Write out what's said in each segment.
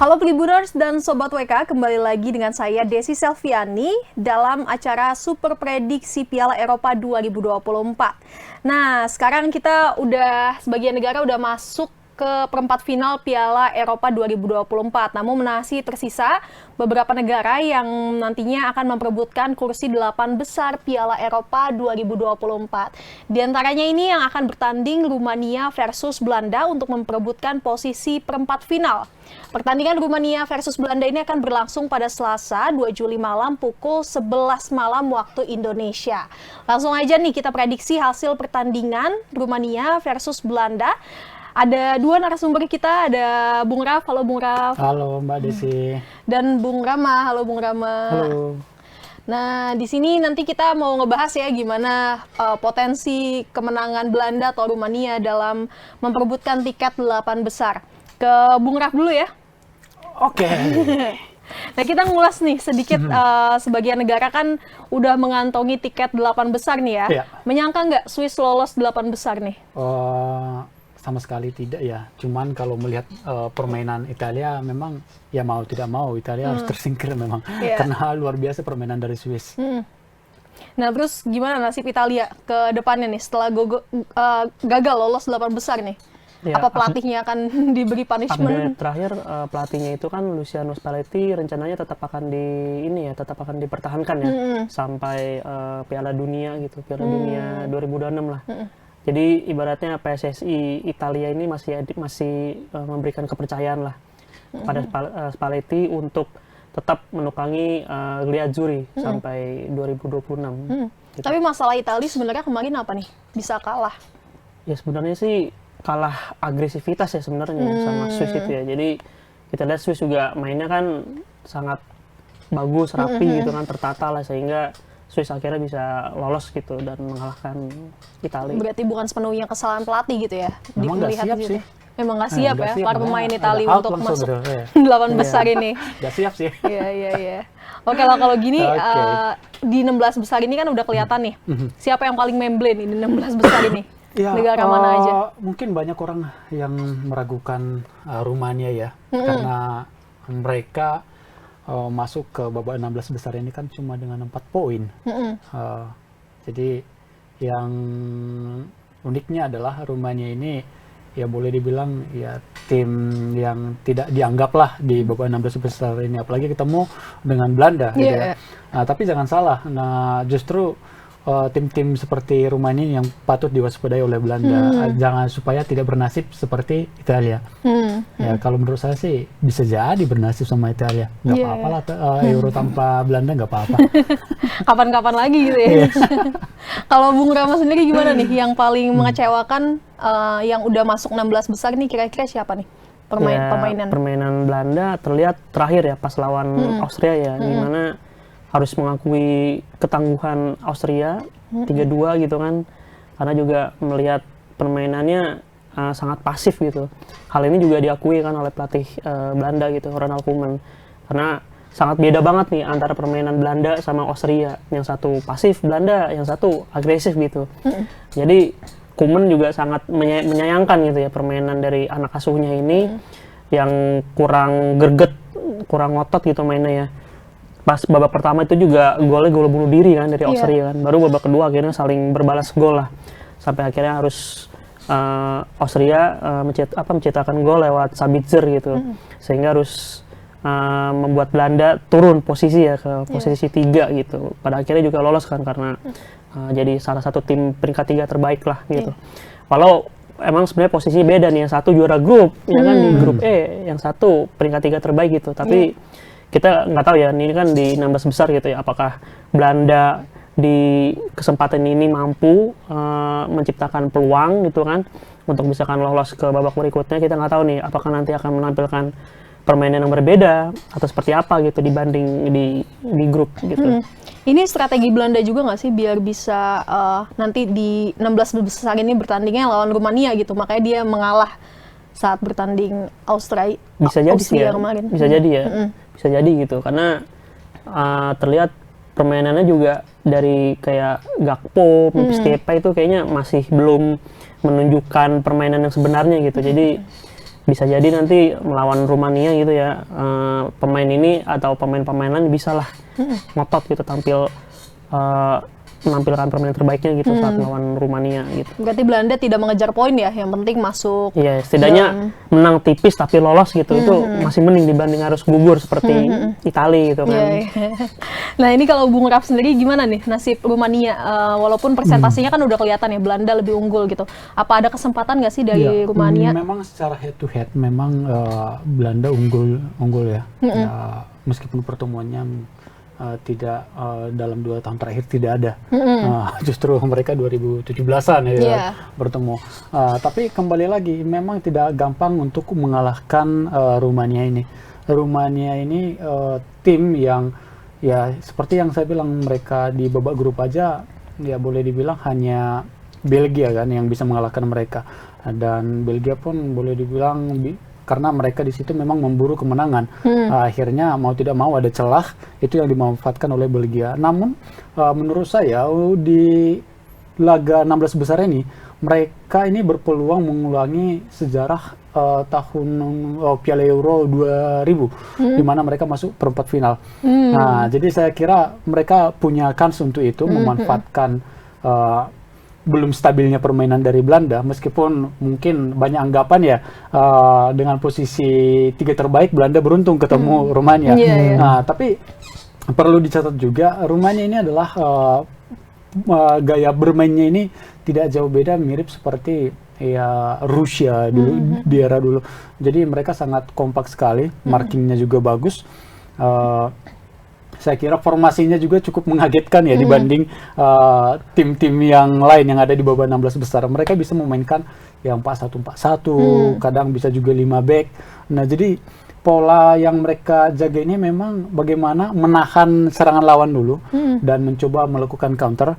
Halo Tribuners dan Sobat WK, kembali lagi dengan saya Desi Selviani dalam acara Super Prediksi Piala Eropa 2024. Nah, sekarang kita sebagian negara udah masuk ke perempat final Piala Eropa 2024. Namun masih tersisa beberapa negara yang nantinya akan memperebutkan kursi 8 besar Piala Eropa 2024. Di antaranya ini yang akan bertanding Rumania versus Belanda untuk memperebutkan posisi perempat final. Pertandingan Rumania versus Belanda ini akan berlangsung pada Selasa 2 Juli malam pukul 11 malam waktu Indonesia. Langsung aja nih kita prediksi hasil pertandingan Rumania versus Belanda. Ada dua narasumber kita, ada Bung Raf. Halo Bung Raf. Halo Mbak Desi. Dan Bung Rama. Halo Bung Rama. Halo. Nah, di sini nanti kita mau ngebahas ya gimana potensi kemenangan Belanda atau Rumania dalam memperebutkan tiket 8 besar. Ke Bung Raf dulu ya. Oke. Nah, kita ngulas nih sedikit, sebagian negara kan udah mengantongi tiket 8 besar nih ya. Iya. Menyangka nggak Swiss lolos 8 besar nih? Sama sekali tidak ya. Cuman kalau melihat permainan Italia, memang ya mau tidak mau Italia harus tersingkir memang. Yeah. Karena luar biasa permainan dari Swiss. Nah, terus gimana nasib Italia ke depannya nih setelah gagal lolos 8 besar nih? Ya, apa pelatihnya akan diberi punishment? Update terakhir pelatihnya itu kan Luciano Spalletti rencananya tetap akan dipertahankan ya sampai Piala Dunia gitu, Piala Dunia 2026 lah. Jadi ibaratnya PSSI Italia ini masih memberikan kepercayaan lah pada Spalletti untuk tetap menukangi Gliazzurri sampai 2026. Gitu. Tapi masalah Italia sebenarnya kemarin apa nih? Bisa kalah? Ya sebenarnya sih kalah agresivitas ya sebenarnya sama Swiss itu ya. Jadi kita lihat Swiss juga mainnya kan sangat bagus, rapi gitu kan, tertata lah sehingga Swiss akhirnya bisa lolos gitu dan mengalahkan Italia. Berarti bukan sepenuhnya kesalahan pelatih gitu ya? Memang nggak siap sih. Memang nggak siap ya para pemain Italia untuk masuk ya. 8 besar ini. Nggak siap sih. Iya. Oke lah kalau gini, di 16 besar ini kan udah kelihatan nih. Siapa yang paling memblend ini 16 besar ini? Ya, negara mana aja? Mungkin banyak orang yang meragukan Rumania ya. Karena mereka masuk ke babak 16 besar ini kan cuma dengan 4 poin. Jadi yang uniknya adalah Rumania ini ya boleh dibilang ya tim yang tidak dianggap lah di babak 16 besar ini, apalagi ketemu dengan Belanda gitu ya. Nah, tapi jangan salah, nah justru tim-tim seperti Rumania yang patut diwaspadai oleh Belanda, jangan supaya tidak bernasib seperti Italia. Ya kalau menurut saya sih bisa jadi bernasib sama Italia, nggak apa-apa lah Euro tanpa Belanda nggak apa-apa. Kapan-kapan lagi gitu ya. Kalau Bung Rama sendiri gimana nih yang paling mengecewakan yang udah masuk 16 besar nih kira-kira siapa nih permainan Belanda terlihat terakhir ya pas lawan Austria ya, dimana harus mengakui ketangguhan Austria 3-2 gitu kan, karena juga melihat permainannya sangat pasif gitu. Hal ini juga diakui kan oleh pelatih Belanda gitu, Ronald Koeman, karena sangat beda banget nih antara permainan Belanda sama Austria, yang satu pasif Belanda, yang satu agresif gitu. Jadi Koeman juga sangat menyayangkan gitu ya permainan dari anak asuhnya ini yang kurang greget, kurang ngotot gitu mainnya ya. Pas babak pertama itu juga gol bunuh diri kan dari Austria kan. Baru babak kedua akhirnya saling berbalas gol lah. Sampai akhirnya harus Austria menciptakan gol lewat Sabitzer gitu. Sehingga harus membuat Belanda turun posisi ya ke posisi 3 gitu. Pada akhirnya juga lolos kan karena jadi salah satu tim peringkat 3 terbaik lah gitu. Walau emang sebenarnya posisinya beda nih, yang satu juara grup ya kan di grup E, yang satu peringkat 3 terbaik gitu. Tapi kita nggak tahu ya, ini kan di 16 besar gitu ya, apakah Belanda di kesempatan ini mampu menciptakan peluang gitu kan untuk misalkan lolos ke babak berikutnya. Kita nggak tahu nih apakah nanti akan menampilkan permainan yang berbeda atau seperti apa gitu dibanding di grup gitu. Ini strategi Belanda juga nggak sih biar bisa nanti di 16 besar ini bertandingnya lawan Rumania gitu, makanya dia mengalah saat bertanding Austria kemarin. Bisa jadi ya. Bisa jadi gitu, karena terlihat permainannya juga dari kayak Gakpo, Memphis Depay itu kayaknya masih belum menunjukkan permainan yang sebenarnya gitu. Jadi bisa jadi nanti melawan Rumania gitu ya, pemain ini atau pemain-pemain lain bisa lah ngotot gitu tampil menampilkan permainan terbaiknya gitu saat melawan Rumania gitu. Berarti Belanda tidak mengejar poin ya, yang penting masuk. Iya, setidaknya menang tipis tapi lolos gitu, itu masih mending dibanding harus gugur seperti Italia gitu kan. Yeah. Nah ini kalau Bung Raf sendiri gimana nih nasib Rumania? Walaupun presentasinya kan udah kelihatan ya Belanda lebih unggul gitu. Apa ada kesempatan nggak sih dari Rumania? Memang secara head to head memang Belanda unggul ya. Meskipun pertemuannya tidak dalam 2 tahun terakhir tidak ada. Justru mereka 2017-an ya bertemu. Tapi kembali lagi memang tidak gampang untuk mengalahkan Rumania ini. Rumania ini tim yang ya seperti yang saya bilang, mereka di babak grup aja ya boleh dibilang hanya Belgia kan yang bisa mengalahkan mereka. Dan Belgia pun boleh dibilang karena mereka di situ memang memburu kemenangan. Akhirnya mau tidak mau ada celah, itu yang dimanfaatkan oleh Belgia. Namun menurut saya di laga 16 besar ini mereka ini berpeluang mengulangi sejarah tahun Piala Euro 2000 di mana mereka masuk perempat final. Nah, jadi saya kira mereka punya kans untuk itu, memanfaatkan belum stabilnya permainan dari Belanda, meskipun mungkin banyak anggapan ya dengan posisi 3 terbaik Belanda beruntung ketemu Rumania. Nah, tapi perlu dicatat juga Rumania ini adalah gaya bermainnya ini tidak jauh beda, mirip seperti ya Rusia dulu di era dulu. Jadi mereka sangat kompak sekali, markingnya juga bagus. Saya kira formasinya juga cukup mengagetkan ya dibanding tim-tim yang lain yang ada di babak 16 besar. Mereka bisa memainkan yang 4-1-4-1, kadang bisa juga 5 back. Nah, jadi pola yang mereka jaga ini memang bagaimana menahan serangan lawan dulu dan mencoba melakukan counter.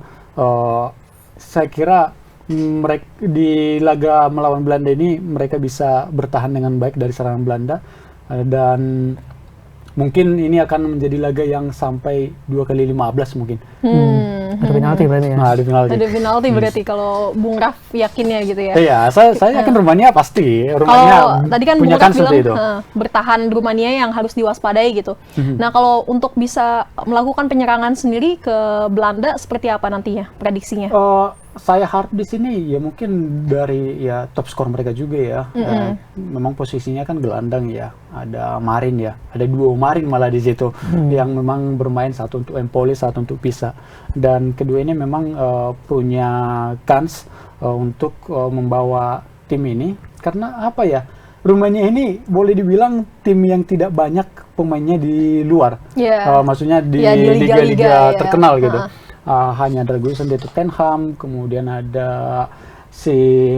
Saya kira mereka di laga melawan Belanda ini mereka bisa bertahan dengan baik dari serangan Belanda, dan mungkin ini akan menjadi laga yang sampai 2x15 mungkin. Ada penalti berarti ya? Nah, ada penalti. Ada penalti berarti kalau Bung Raf yakinnya gitu ya? Iya, saya yakin Rumania pasti. Kalau tadi kan punya Bung Raf kans bilang itu. Bertahan Rumania yang harus diwaspadai gitu. Nah, kalau untuk bisa melakukan penyerangan sendiri ke Belanda seperti apa nantinya prediksinya? Saya harap di sini ya mungkin dari ya top skor mereka juga ya. Memang posisinya kan gelandang ya. Ada Marin ya. Ada duo Marin malah di situ yang memang bermain, satu untuk Empoli, satu untuk Pisa. Dan kedua ini memang punya kans untuk membawa tim ini, karena apa ya? Rumania ini boleh dibilang tim yang tidak banyak pemainnya di luar. Maksudnya di liga-liga terkenal gitu. Hanya ada Guisen di Tottenham, kemudian ada si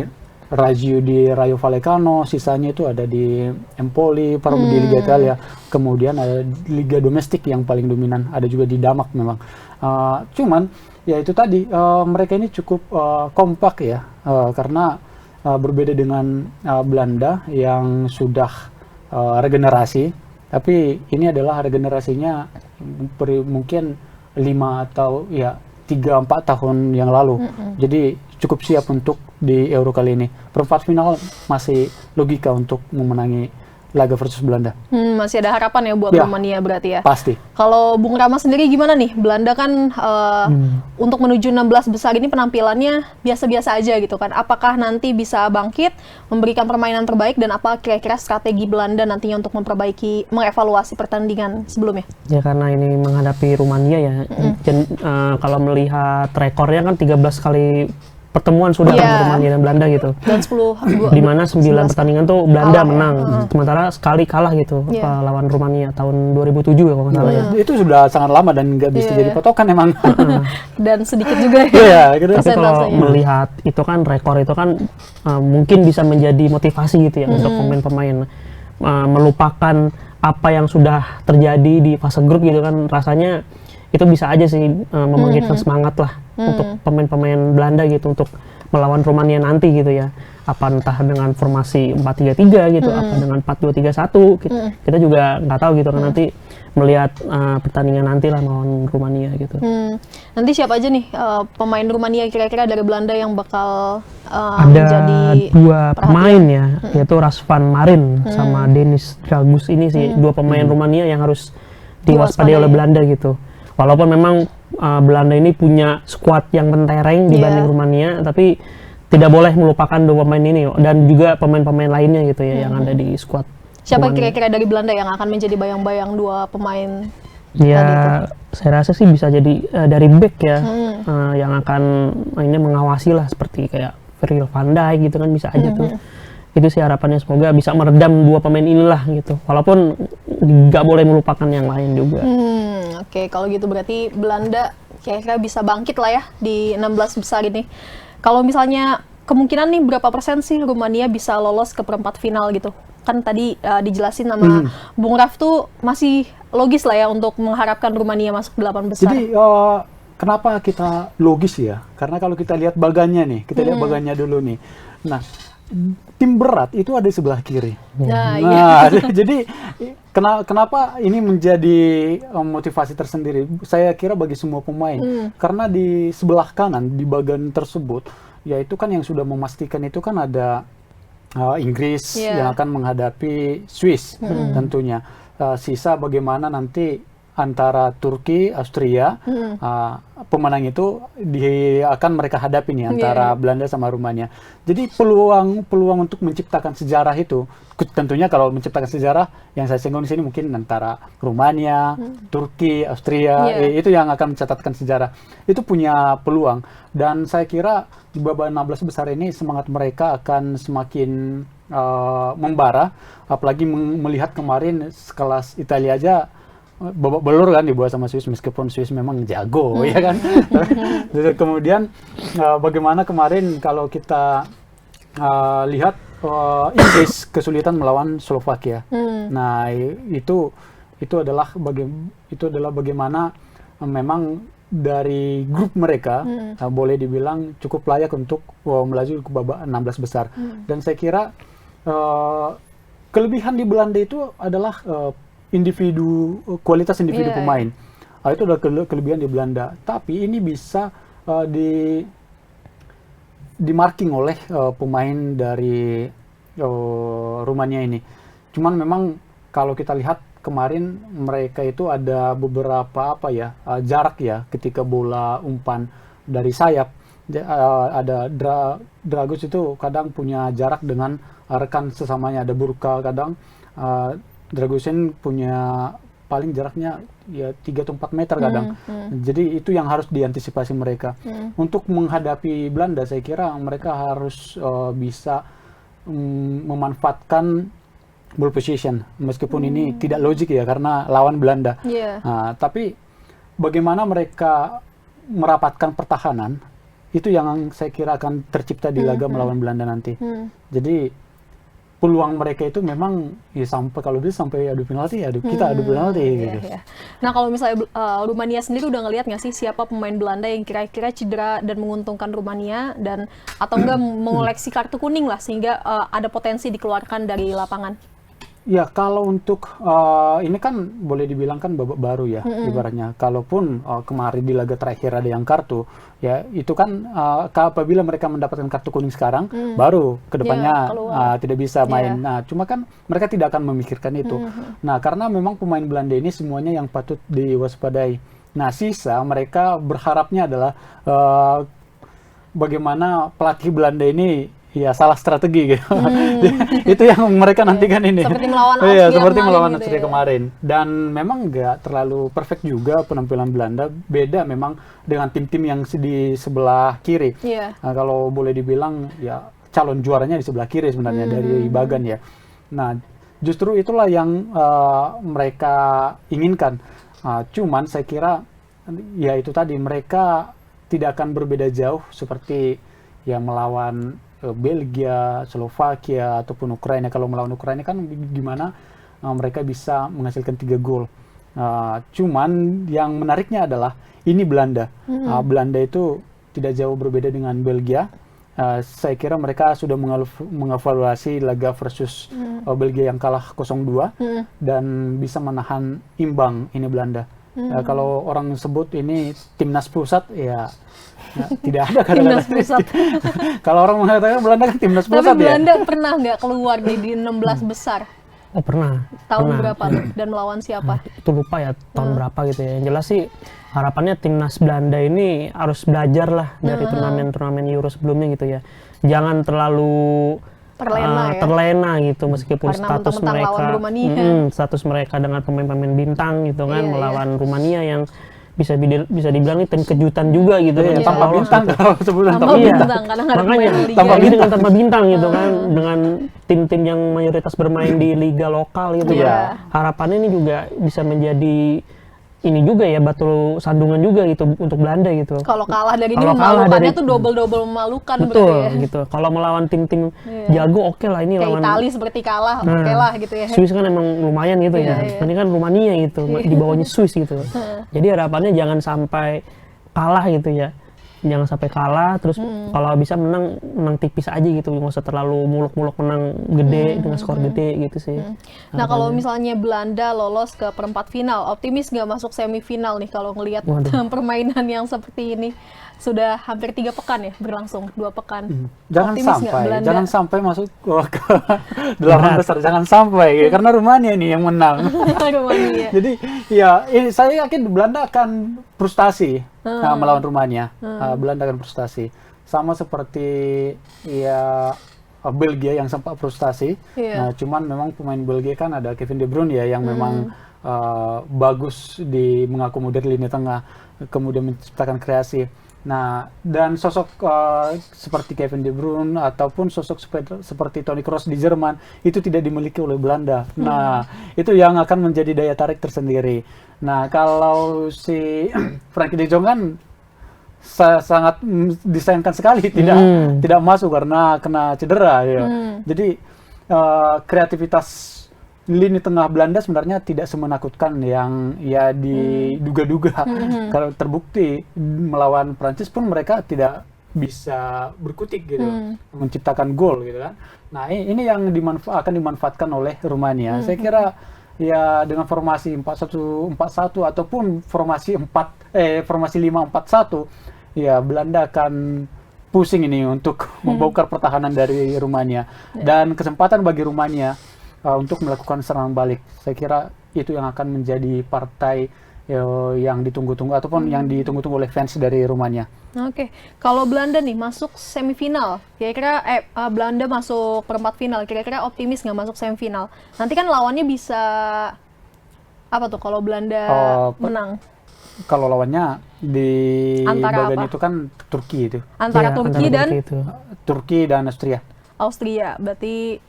Raggio di Rayo Vallecano, sisanya itu ada di Empoli, di Liga Italia. Kemudian ada liga domestik yang paling dominan, ada juga di Damak memang. Cuman ya itu tadi, mereka ini cukup kompak ya, karena berbeda dengan Belanda yang sudah regenerasi, tapi ini adalah regenerasinya mungkin 5 atau ya 3-4 tahun yang lalu. Jadi cukup siap untuk di Euro kali ini. Perempat final masih logika untuk memenangi laga versus Belanda. Masih ada harapan ya buat Rumania berarti ya? Pasti. Kalau Bung Rama sendiri gimana nih? Belanda kan untuk menuju 16 besar ini penampilannya biasa-biasa aja gitu kan. Apakah nanti bisa bangkit, memberikan permainan terbaik, dan apa kira-kira strategi Belanda nantinya untuk mengevaluasi pertandingan sebelumnya? Ya karena ini menghadapi Rumania ya. Dan kalau melihat rekornya kan 13 kali pertemuan sudah antara Rumania dan Belanda gitu. Dan 10 di mana 9 pertandingan tuh Belanda menang. Sementara sekali kalah gitu lawan Rumania tahun 2007 ya kalau nggak salah ya. Itu sudah sangat lama dan nggak bisa jadi patokan emang. Dan sedikit juga ya. Gitu. Tapi kalau melihat itu kan rekor itu kan mungkin bisa menjadi motivasi gitu ya untuk pemain-pemain melupakan apa yang sudah terjadi di fase grup gitu kan. Rasanya itu bisa aja sih membangkitkan semangat lah untuk pemain-pemain Belanda gitu untuk melawan Rumania nanti gitu ya. apa entah dengan formasi 4-3-3 gitu, apa dengan 4-2-3-1, kita juga nggak tahu gitu kan, nanti melihat pertandingan nanti lah lawan Rumania gitu. Nanti siapa aja nih pemain Rumania kira-kira dari Belanda yang bakal Ada menjadi 2 pemain ya, yaitu Razvan Marin sama Denis Dragus ini sih, 2 pemain Rumania yang harus diwaspadai oleh Belanda gitu. Walaupun memang Belanda ini punya skuad yang mentereng dibanding Rumania, tapi tidak boleh melupakan 2 pemain ini dan juga pemain-pemain lainnya gitu ya yang ada di skuad. Siapa kira-kira dari Belanda yang akan menjadi bayang-bayang 2 pemain ya tadi itu? Saya rasa sih bisa jadi dari back ya, yang akan mainnya mengawasi lah, seperti kayak Virgil van Dijk gitu kan, bisa aja tuh. Itu sih harapannya, semoga bisa meredam 2 pemain inilah gitu, walaupun nggak boleh melupakan yang lain juga. Oke, kalau gitu berarti Belanda kira-kira bisa bangkit lah ya di 16 besar ini. Kalau misalnya kemungkinan nih berapa persen sih Rumania bisa lolos ke perempat final gitu? Kan tadi dijelasin sama Bung Raf tuh masih logis lah ya untuk mengharapkan Rumania masuk 8 besar. Jadi kenapa kita logis ya? Karena kalau kita lihat bagannya nih, kita lihat bagannya dulu nih. Nah, tim berat itu ada di sebelah kiri. Nah, jadi kenapa ini menjadi motivasi tersendiri? Saya kira bagi semua pemain, karena di sebelah kanan di bagan tersebut, yaitu kan yang sudah memastikan itu kan ada Inggris yang akan menghadapi Swiss tentunya. Sisa bagaimana nanti antara Turki, Austria, pemenang itu akan mereka hadapi nih antara Belanda sama Rumania. Jadi peluang untuk menciptakan sejarah itu, tentunya kalau menciptakan sejarah yang saya singgung di sini mungkin antara Rumania, Turki, Austria, itu yang akan mencatatkan sejarah. Itu punya peluang, dan saya kira di babak 16 besar ini semangat mereka akan semakin membara, apalagi melihat kemarin sekelas Italia aja babak belur kan dibawa sama Swiss, meskipun Swiss memang jago ya kan. Kemudian bagaimana kemarin kalau kita lihat Inggris kesulitan melawan Slovakia. Nah, itu adalah bagaimana memang dari grup mereka boleh dibilang cukup layak untuk melaju ke babak 16 besar. Dan saya kira kelebihan di Belanda itu adalah kualitas individu pemain. Itu adalah kelebihan di Belanda. Tapi ini bisa di marking oleh pemain dari Rumania ini. Cuman memang kalau kita lihat kemarin mereka itu ada beberapa jarak ya ketika bola umpan dari sayap. Ada Dragus itu kadang punya jarak dengan rekan sesamanya. Ada Burka kadang. Dragusin punya paling jaraknya ya 3 atau 4 meter kadang. Jadi itu yang harus diantisipasi mereka. Untuk menghadapi Belanda saya kira mereka harus bisa memanfaatkan ball position, meskipun ini tidak logik ya karena lawan Belanda. Tapi bagaimana mereka merapatkan pertahanan itu yang saya kira akan tercipta di laga melawan Belanda nanti. Jadi peluang mereka itu memang ya kalau bisa sampai adu penalti, kita adu penalti gitu. Nah, kalau misalnya Rumania sendiri udah ngelihat nggak sih siapa pemain Belanda yang kira-kira cedera dan menguntungkan Rumania, dan atau enggak mengoleksi kartu kuning lah sehingga ada potensi dikeluarkan dari lapangan? Ya, kalau untuk ini kan boleh dibilang kan babak baru ya ibaratnya. Kalaupun kemarin di laga terakhir ada yang kartu, ya itu kan apabila mereka mendapatkan kartu kuning sekarang, baru kedepannya tidak bisa main. Nah, cuma kan mereka tidak akan memikirkan itu. Nah, karena memang pemain Belanda ini semuanya yang patut diwaspadai. Nah, sisa mereka berharapnya adalah bagaimana pelatih Belanda ini ya salah strategi gitu. Itu yang mereka nantikan ini. Seperti melawan Austria seperti melawan gitu Austria kemarin. Dan memang nggak terlalu perfect juga penampilan Belanda. Beda memang dengan tim-tim yang di sebelah kiri. Nah, kalau boleh dibilang ya calon juaranya di sebelah kiri sebenarnya dari bagan ya. Nah, justru itulah yang mereka inginkan. Cuman saya kira ya itu tadi, mereka tidak akan berbeda jauh seperti ya melawan Belgia, Slovakia, ataupun Ukraina. Kalau melawan Ukraina kan gimana mereka bisa menghasilkan 3 gol. Cuman yang menariknya adalah ini Belanda. Belanda itu tidak jauh berbeda dengan Belgia. saya kira mereka sudah mengevaluasi laga versus Belgia yang kalah 0-2 dan bisa menahan imbang ini Belanda. Kalau orang sebut ini timnas pusat, ya tidak ada Timnas pusat. Kalau orang mengatakan Belanda kan timnas Tapi pusat ya. Belanda pernah nggak keluar nih di 16 besar? Oh pernah. Tahun pernah. berapa tuh? Dan melawan siapa? Itu lupa ya tahun berapa gitu ya. Yang jelas sih harapannya timnas Belanda ini harus belajar lah dari turnamen-turnamen Euro sebelumnya gitu ya. Jangan terlalu terlena gitu meskipun Karena status mentang-mentang mereka lawan Rumania. status mereka dengan pemain-pemain bintang gitu kan Iya, melawan Rumania yang bisa dibilang ini tim kejutan juga gitu ya. Tanpa lolos bintang gitu. kalau sebutan Tanpa Iya. bintang, karena nggak ada Makanya pemain liga. tanpa dengan tanpa bintang gitu kan dengan tim-tim yang mayoritas bermain di liga lokal gitu Iya. kan. Harapannya ini juga bisa menjadi ini juga ya batu sandungan juga gitu untuk Belanda gitu. Kalau kalah dari ini Kalau kalah memalukannya dari- tuh double memalukan Betul berarti ya. gitu. Kalau melawan tim-tim Iya. jago oke lah ini Kayak lawan Itali seperti kalah, Nah, oke lah gitu ya. Swiss kan emang lumayan gitu Iya, ya. iya. Ini kan Rumania gitu, di bawahnya Swiss gitu. Jadi harapannya jangan sampai kalah gitu ya. Jangan sampai kalah, terus kalau bisa menang tipis aja gitu, nggak usah terlalu muluk-muluk menang gede dengan skor gede gitu sih. Nah kalau misalnya Belanda lolos ke perempat final, optimis nggak masuk semifinal nih kalau ngelihat Waduh. permainan yang seperti ini? Sudah hampir 3 pekan ya berlangsung, 2 pekan. Jangan Optimis nggak sampai, Belanda? jangan sampai masuk ke 8 besar, jangan sampai karena Rumania nih yang menang. Rumania. Jadi ya saya yakin Belanda akan frustasi melawan Rumania. Belanda akan frustasi. Sama seperti ya Belgia yang sempat frustasi. Iya. Nah, cuman memang pemain Belgia kan ada Kevin De Bruyne ya yang memang bagus di mengakomodir lini tengah, kemudian menciptakan kreasi. Nah, dan sosok seperti Kevin De Bruyne ataupun sosok seperti Toni Kroos di Jerman itu tidak dimiliki oleh Belanda. Nah, itu yang akan menjadi daya tarik tersendiri. Nah, kalau si Frenkie de Jong kan sangat disayangkan sekali tidak masuk karena kena cedera ya. Jadi kreativitas lini tengah Belanda sebenarnya tidak semenakutkan yang ya diduga-duga. Kalau terbukti melawan Prancis pun mereka tidak bisa berkutik gitu, menciptakan gol gitu kan. Nah, ini yang akan dimanfaatkan oleh Rumania. Saya kira ya dengan formasi 4-1-4-1 ataupun formasi 5-4-1 ya Belanda akan pusing ini untuk membongkar pertahanan dari Rumania dan kesempatan bagi Rumania untuk melakukan serangan balik. Saya kira itu yang akan menjadi partai yang ditunggu-tunggu ataupun yang ditunggu-tunggu oleh fans dari Rumania. Oke, kalau Belanda nih masuk semifinal, kira-kira Belanda masuk perempat final, kira-kira optimis nggak masuk semifinal? Nanti kan lawannya bisa apa tuh kalau Belanda menang? Kalau lawannya di Antara bagian apa? itu kan Turki itu. Antara Iya, Turki antara dan Turki itu. Turki dan Austria. Austria, berarti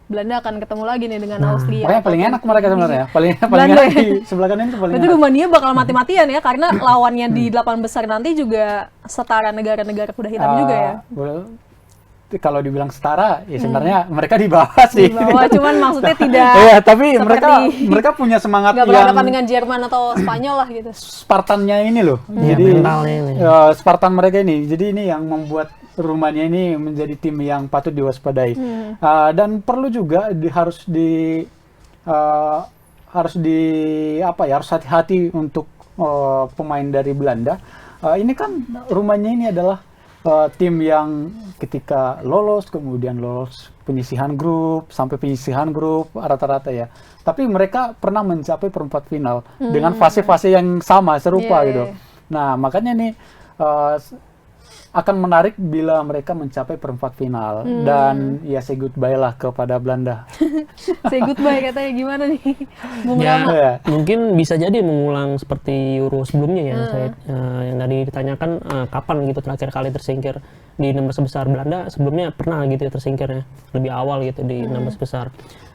Belanda akan ketemu lagi nih dengan Austria. Makanya paling enak mereka sebenarnya. Paling Belanda enak ya? di sebelah kanan itu paling Berarti enak. Rumania bakal mati-matian ya, karena lawannya di 8 besar nanti juga setara negara-negara kuda hitam juga ya. Kalau dibilang setara, ya sebenarnya mereka di bawah sih. Di bawah, cuman maksudnya tidak Iya, tapi seperti mereka punya semangat nggak yang berhadapan dengan Jerman atau Spanyol lah gitu. Spartannya ini loh. Iya, Jadi mentalnya ini. Spartan mereka ini. Jadi ini yang membuat Rumania ini menjadi tim yang patut diwaspadai. Dan perlu juga harus hati-hati untuk pemain dari Belanda. Ini kan Rumania ini adalah tim yang ketika lolos kemudian lolos penyisihan grup sampai penyisihan grup rata-rata ya. Tapi mereka pernah mencapai perempat final dengan fase-fase yang sama serupa Yeah, gitu. Nah, makanya nih akan menarik bila mereka mencapai perempat final dan ya say goodbye lah kepada Belanda. Say goodbye katanya, gimana nih Bung Ya, Rama? Ya. mungkin bisa jadi mengulang seperti Euro sebelumnya ya. Saya yang tadi ditanyakan kapan gitu terakhir kali tersingkir di 16 besar. Belanda sebelumnya pernah gitu ya tersingkirnya lebih awal gitu di 16 besar.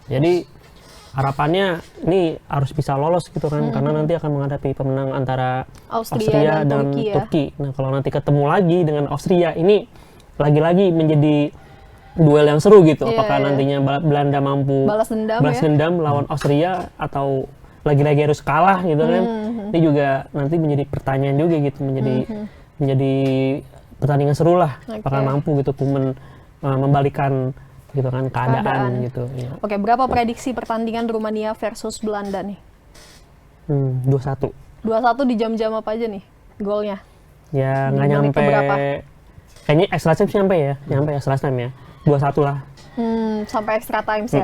Jadi harapannya ini harus bisa lolos gitu kan karena nanti akan menghadapi pemenang antara Austria dan dan Turki ya. Turki. Nah, kalau nanti ketemu lagi dengan Austria ini lagi-lagi menjadi duel yang seru gitu. Iya, Apakah iya. nantinya Belanda mampu Balas dendam balas ya. dendam lawan Austria atau lagi-lagi harus kalah gitu kan. Ini juga nanti menjadi pertanyaan juga gitu, menjadi pertandingan seru lah, Oke. bakal mampu gitu membalikan gitu kan keadaan gitu. Ya. Oke, berapa prediksi pertandingan Rumania versus Belanda nih? 2-1. 2-1 di jam-jam apa aja nih golnya? Ya Di nggak menit nyampe, keberapa? kayaknya extra time sih nyampe extra time ya. 2-1 lah. Sampai extra times ya?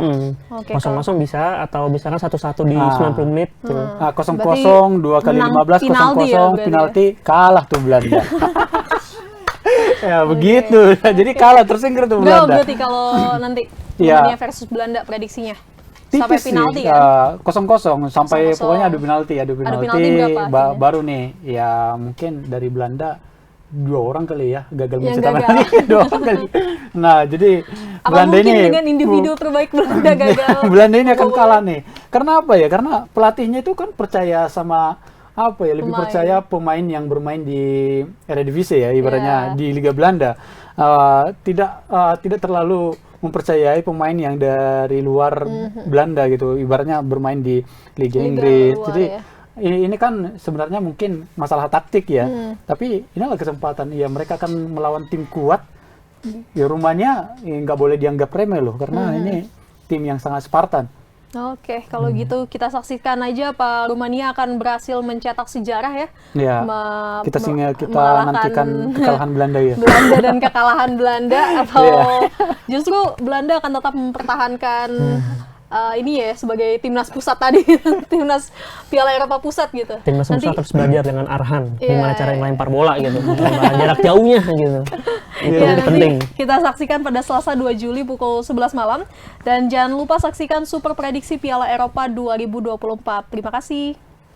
Oke, 0-0 bisa, atau misalkan 1-1 di 90 menit tuh. Nah, 0-0, Berarti 2 kali menang 15, penalti 0-0, ya berarti penalti, kalah tuh Belanda. Ya begitu, jadi kalah tersingkir tuh Bro, Belanda. berarti kalau nanti Iya. Rumania versus Belanda prediksinya? Sampai Tipis penalti sih, kan? 0-0 sampai 0-0. pokoknya adu penalti penalti berapa akhirnya? baru nih ya mungkin dari Belanda 2 orang kali ya gagal Yang mencetak gagal. penalti 2 orang kali. Nah jadi Apa Belanda mungkin ini dengan individu terbaik Belanda gagal? Belanda ini akan kalah nih. Karena apa ya? Karena pelatihnya itu kan percaya sama apa ya? Lebih Pemain. percaya pemain yang bermain di Eredivisie ya, ibaratnya Yeah. di Liga Belanda. Tidak terlalu mempercayai pemain yang dari luar Belanda gitu. Ibaratnya bermain di Liga Liga Inggris. luar, Jadi ya. ini kan sebenarnya mungkin masalah taktik ya. Tapi inilah kesempatan. Ya mereka akan melawan tim kuat. Ya Rumania nggak boleh dianggap remeh loh, karena ini tim yang sangat Spartan. Oke, kalau gitu kita saksikan aja apa Rumania akan berhasil mencetak sejarah ya. Ya, kita mengalahkan nantikan kekalahan Belanda ya. Belanda dan kekalahan Belanda, atau Iya. justru Belanda akan tetap mempertahankan ini ya sebagai timnas pusat tadi, timnas Piala Eropa pusat gitu. Timnas Nanti pusat harus belajar dengan Arhan Iya. gimana cara ngelempar bola gitu, jarak jauhnya gitu. Itu ya, nanti penting. kita saksikan pada Selasa 2 Juli pukul 11 malam. Dan jangan lupa saksikan Super Prediksi Piala Eropa 2024. Terima kasih.